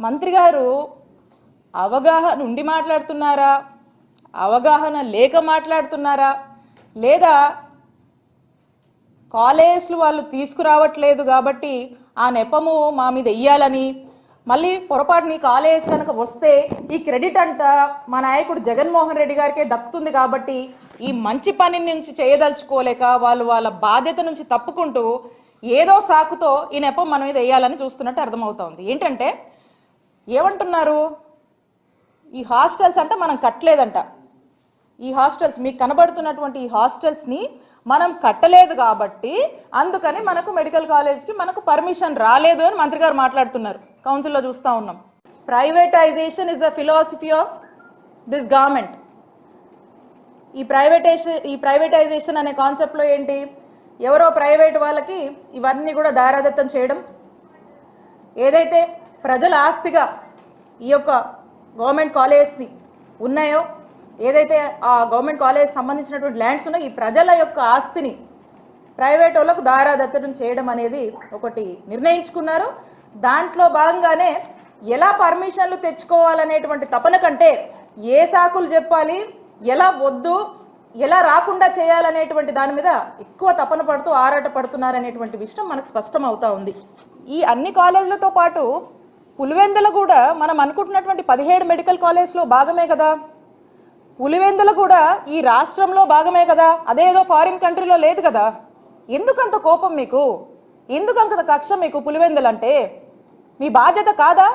మంత్రి గారు అవగాహన ఉండి మాట్లాడుతున్నారా, అవగాహన లేక మాట్లాడుతున్నారా, లేదా కాలేజ్లు వాళ్ళు తీసుకురావట్లేదు కాబట్టి ఆ నెపము మా మీద వెయ్యాలని, మళ్ళీ పొరపాటుని కాలేజ్ కనుక వస్తే ఈ క్రెడిట్ అంట మా నాయకుడు జగన్మోహన్ రెడ్డి గారికే దక్కుతుంది కాబట్టి ఈ మంచి పని నుంచి చేయదలుచుకోలేక వాళ్ళు వాళ్ళ బాధ్యత నుంచి తప్పుకుంటూ ఏదో సాకుతో ఈ నెపం మన మీద వేయాలని చూస్తున్నట్టు అర్థమవుతోంది. ఏంటంటే ఏమంటున్నారు, ఈ హాస్టల్స్ అంటే మనం కట్టలేదంట, ఈ హాస్టల్స్ మీకు కనబడుతున్నటువంటి ఈ హాస్టల్స్ని మనం కట్టలేదు కాబట్టి అందుకని మనకు మెడికల్ కాలేజ్కి మనకు పర్మిషన్ రాలేదు అని మంత్రి గారు మాట్లాడుతున్నారు. కౌన్సిల్లో చూస్తూ ఉన్నాం. Privatisation is the philosophy of this government. ఈ ప్రైవేటైజేషన్ అనే కాన్సెప్ట్లో ఏంటి, ఎవరో ప్రైవేట్ వాళ్ళకి ఇవన్నీ కూడా దారాదత్తం చేయడం, ఏదైతే ప్రజల ఆస్తిగా ఈ యొక్క గవర్నమెంట్ కాలేజ్ని ఉన్నాయో, ఏదైతే ఆ గవర్నమెంట్ కాలేజ్ సంబంధించినటువంటి ల్యాండ్స్ ఉన్నాయో, ఈ ప్రజల యొక్క ఆస్తిని ప్రైవేట్ వాళ్ళకు దారాదత్తం చేయడం అనేది ఒకటి నిర్ణయించుకున్నారు. దాంట్లో భాగంగానే ఎలా పర్మిషన్లు తెచ్చుకోవాలనేటువంటి తపన కంటే ఏ సాకులు చెప్పాలి, ఎలా వద్దు, ఎలా రాకుండా చేయాలనేటువంటి దాని మీద ఎక్కువ తపన పడుతూ ఆరాట పడుతున్నారనేటువంటి విషయం మనకు స్పష్టం అవుతా ఉంది. ఈ అన్ని కాలేజీలతో పాటు పులివెందుల కూడా మనం అనుకుంటున్నటువంటి 17 మెడికల్ కాలేజ్లో భాగమే కదా, పులివెందుల కూడా ఈ రాష్ట్రంలో భాగమే కదా, అదేదో ఫారిన్ కంట్రీలో లేదు కదా. ఎందుకంత కోపం మీకు, ఎందుకంత కక్ష మీకు పులివెందులు అంటే? మీ బాధ్యత కాదా?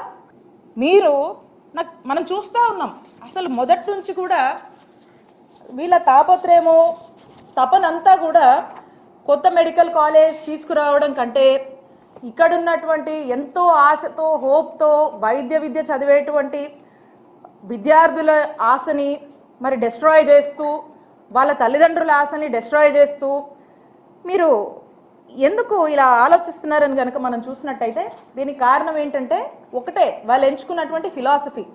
మీరు మనం చూస్తూ ఉన్నాం, అసలు మొదటి నుంచి కూడా వీళ్ళ తాపత్రయము తపనంతా కూడా కొత్త మెడికల్ కాలేజ్ తీసుకురావడం కంటే ఇక్కడున్నటువంటి ఎంతో ఆశతో హోప్తో వైద్య విద్య చదివేటువంటి విద్యార్థుల ఆశని మరి డెస్ట్రాయ్ చేస్తూ, వాళ్ళ తల్లిదండ్రుల ఆశని డెస్ట్రాయ్ చేస్తూ మీరు ఎందుకు ఇలా ఆలోచిస్తున్నారని కనుక మనం చూసినట్టయితే దీనికి కారణం ఏంటంటే ఒకటే, వాళ్ళు ఎంచుకున్నటువంటి ఫిలాసఫీ.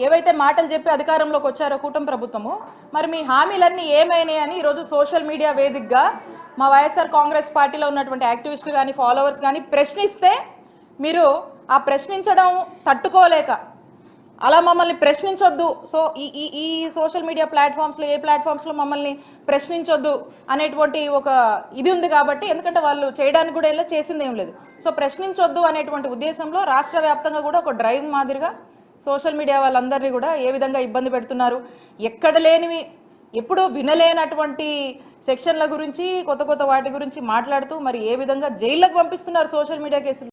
ఏవైతే మాటలు చెప్పి అధికారంలోకి వచ్చారో కూటమి ప్రభుత్వము, మరి మీ హామీలన్నీ ఏమైనాయి అని ఈరోజు సోషల్ మీడియా వేదికగా మా వైఎస్ఆర్ కాంగ్రెస్ పార్టీలో ఉన్నటువంటి యాక్టివిస్టులు కానీ ఫాలోవర్స్ కానీ ప్రశ్నిస్తే మీరు ఆ ప్రశ్నించడం తట్టుకోలేక అలా మమ్మల్ని ప్రశ్నించొద్దు, సో ఈ సోషల్ మీడియా ప్లాట్ఫామ్స్లో ఏ ప్లాట్ఫామ్స్లో మమ్మల్ని ప్రశ్నించొద్దు అనేటువంటి ఒక ఇది ఉంది కాబట్టి, ఎందుకంటే వాళ్ళు చేయడానికి కూడా ఇలా చేసింది ఏం లేదు, సో ప్రశ్నించొద్దు అనేటువంటి ఉద్దేశంలో రాష్ట్ర వ్యాప్తంగా కూడా ఒక డ్రైవ్ మాదిరిగా సోషల్ మీడియా వాళ్ళందరినీ కూడా ఏ విధంగా ఇబ్బంది పెడుతున్నారు, ఎక్కడ లేనివి ఎప్పుడూ వినలేనటువంటి సెక్షన్ల గురించి కొత్త కొత్త వాటి గురించి మాట్లాడుతూ మరి ఏ విధంగా జైళ్ళకు పంపిస్తున్నారు సోషల్ మీడియా కేసులు.